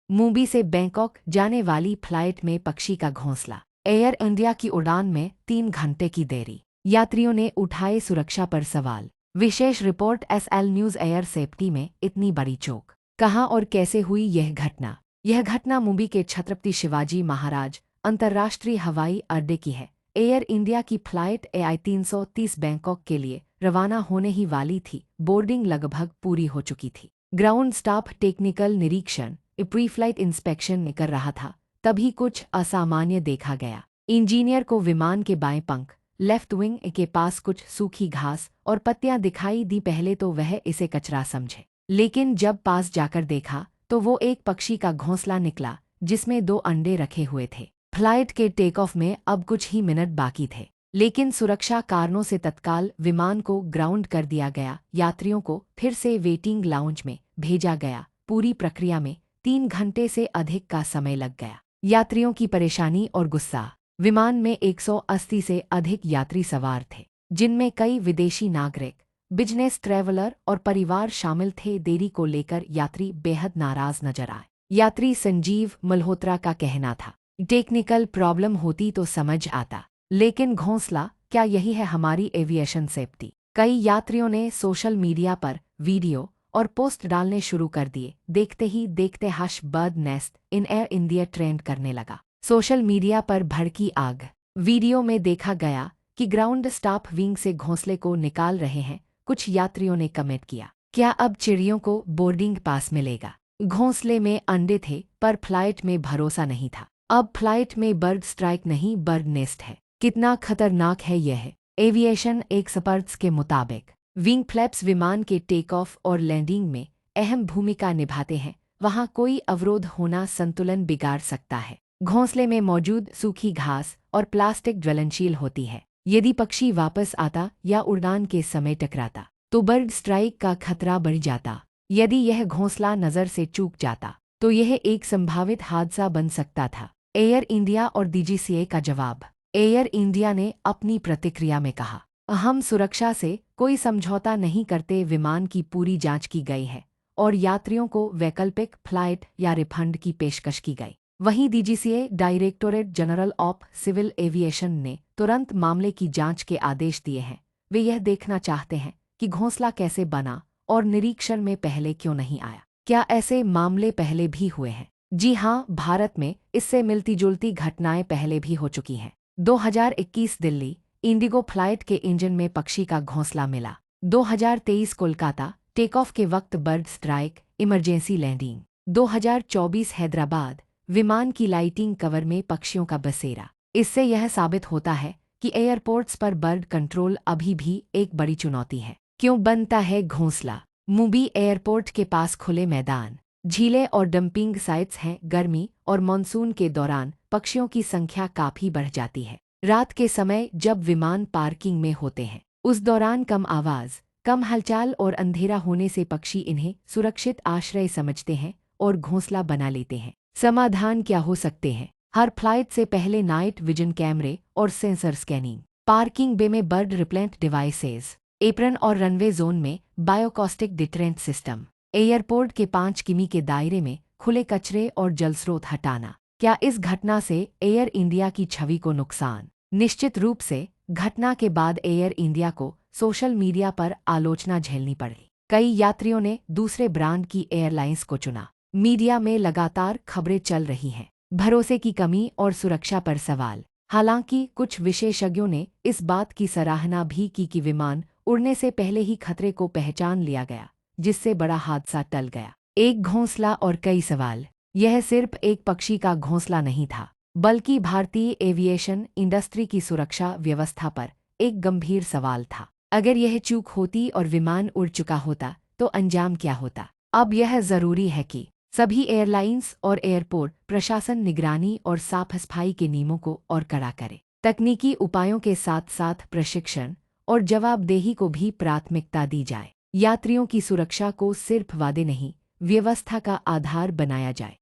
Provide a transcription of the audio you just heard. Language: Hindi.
मुंबई से बैंकॉक जाने वाली फ्लाइट में पक्षी का घोंसला। एयर इंडिया की उड़ान में 3 घंटे की देरी। यात्रियों ने उठाए सुरक्षा पर सवाल। विशेष report SL news. Air safety में इतनी बड़ी चूक, कहाँ और कैसे हुई यह घटना? यह घटना मुंबई के छत्रपति शिवाजी महाराज अंतर्राष्ट्रीय हवाई अड्डे की है। एयर इंडिया की फ्लाइट AI 330 बैंकॉक के लिए रवाना होने ही वाली थी। बोर्डिंग लगभग पूरी हो चुकी थी। ग्राउंड स्टाफ टेक्निकल निरीक्षण प्री फ्लाइट इंस्पेक्शन कर रहा था, तभी कुछ असामान्य देखा गया। इंजीनियर को विमान के बाएं पंख लेफ्ट विंग के पास कुछ सूखी घास और पत्तियां दिखाई दी। पहले तो वह इसे कचरा समझे, लेकिन जब पास जाकर देखा तो वो एक पक्षी का घोंसला निकला जिसमें 2 अंडे रखे हुए थे। फ्लाइट के टेक ऑफ में अब कुछ ही मिनट बाकी थे, लेकिन सुरक्षा कारणों से तत्काल विमान को ग्राउंड कर दिया गया। यात्रियों को फिर से वेटिंग लाउंज में भेजा गया। पूरी प्रक्रिया में 3 घंटे से अधिक का समय लग गया। यात्रियों की परेशानी और गुस्सा। विमान में 180 से अधिक यात्री सवार थे, जिनमें कई विदेशी नागरिक, बिजनेस ट्रैवलर और परिवार शामिल थे। देरी को लेकर यात्री बेहद नाराज नजर आए। यात्री संजीव मल्होत्रा का कहना था, टेक्निकल प्रॉब्लम होती तो समझ आता, लेकिन घोंसला, क्या यही है हमारी एविएशन सेफ्टी? कई यात्रियों ने सोशल मीडिया पर वीडियो और पोस्ट डालने शुरू कर दिए। देखते ही देखते hush bird nest in air India trend करने लगा। सोशल मीडिया पर भड़की आग। वीडियो में देखा गया कि ग्राउंड स्टाफ विंग से घोंसले को निकाल रहे हैं। कुछ यात्रियों ने कमेंट किया, क्या अब चिड़ियों को बोर्डिंग पास मिलेगा? घोंसले में अंडे थे पर फ्लाइट में भरोसा नहीं था। अब फ्लाइट में बर्ड स्ट्राइक नहीं, बर्ड नेस्ट है। कितना खतरनाक है यह? एविएशन एक्सपर्ट्स के मुताबिक विंग फ्लैप्स विमान के टेक ऑफ और लैंडिंग में अहम भूमिका निभाते हैं। वहां कोई अवरोध होना संतुलन बिगाड़ सकता है। घोंसले में मौजूद सूखी घास और प्लास्टिक ज्वलनशील होती है। यदि पक्षी वापस आता या उड़ान के समय टकराता तो बर्ड स्ट्राइक का खतरा बढ़ जाता। यदि यह घोंसला नज़र से चूक जाता तो यह एक संभावित हादसा बन सकता था। एयर इंडिया और DGCA का जवाब। एयर इंडिया ने अपनी प्रतिक्रिया में कहा, हम सुरक्षा से कोई समझौता नहीं करते। विमान की पूरी जांच की गई है और यात्रियों को वैकल्पिक फ्लाइट या रिफंड की पेशकश की गई। वहीं DGCA directorate general of civil aviation ने तुरंत मामले की जांच के आदेश दिए हैं। वे यह देखना चाहते हैं कि घोंसला कैसे बना और निरीक्षण में पहले क्यों नहीं आया। क्या ऐसे मामले पहले भी हुए हैं? जी हां, भारत में इससे मिलती जुलती घटनाएं पहले भी हो चुकी हैं। 2021 दिल्ली इंडिगो फ्लाइट के इंजन में पक्षी का घोंसला मिला। 2023 कोलकाता टेक ऑफ के वक्त bird strike, emergency landing. 2024 Hyderabad विमान की लाइटिंग कवर में पक्षियों का बसेरा। इससे यह साबित होता है कि एयरपोर्ट्स पर बर्ड कंट्रोल अभी भी एक बड़ी चुनौती है। क्यों बनता है घोंसला? मुंबई एयरपोर्ट के पास खुले मैदान, झीलें और डंपिंग साइट्स हैं। गर्मी और मानसून के दौरान पक्षियों की संख्या काफी बढ़ जाती है। रात के समय जब विमान पार्किंग में होते हैं, उस दौरान कम आवाज, कम हलचल और अंधेरा होने से पक्षी इन्हें सुरक्षित आश्रय समझते हैं और घोंसला बना लेते हैं। समाधान क्या हो सकते हैं? हर फ्लाइट से पहले नाइट विजन कैमरे और सेंसर स्कैनिंग। पार्किंग बे में बर्ड रिपेलेंट डिवाइसेस। एप्रन और रनवे जोन में बायोकॉस्टिक डिटरेंट सिस्टम। एयरपोर्ट के 5 किमी के दायरे में खुले कचरे और जलस्रोत हटाना। क्या इस घटना से एयर इंडिया की छवि को नुकसान? निश्चित रूप से। घटना के बाद एयर इंडिया को सोशल मीडिया पर आलोचना झेलनी पड़ी। कई यात्रियों ने दूसरे ब्रांड की एयरलाइंस को चुना। मीडिया में लगातार खबरें चल रही हैं, भरोसे की कमी और सुरक्षा पर सवाल। हालांकि कुछ विशेषज्ञों ने इस बात की सराहना भी की कि विमान उड़ने से पहले ही खतरे को पहचान लिया गया, जिससे बड़ा हादसा टल गया। एक घोंसला और कई सवाल। यह सिर्फ एक पक्षी का घोंसला नहीं था, बल्कि भारतीय एविएशन इंडस्ट्री की सुरक्षा व्यवस्था पर एक गंभीर सवाल था। अगर यह चूक होती और विमान उड़ चुका होता तो अंजाम क्या होता? अब यह जरूरी है कि सभी एयरलाइंस और एयरपोर्ट प्रशासन निगरानी और साफ सफाई के नियमों को और कड़ा करे। तकनीकी उपायों के साथ साथ प्रशिक्षण और जवाबदेही को भी प्राथमिकता दी जाए। यात्रियों की सुरक्षा को सिर्फ वादे नहीं, व्यवस्था का आधार बनाया जाए।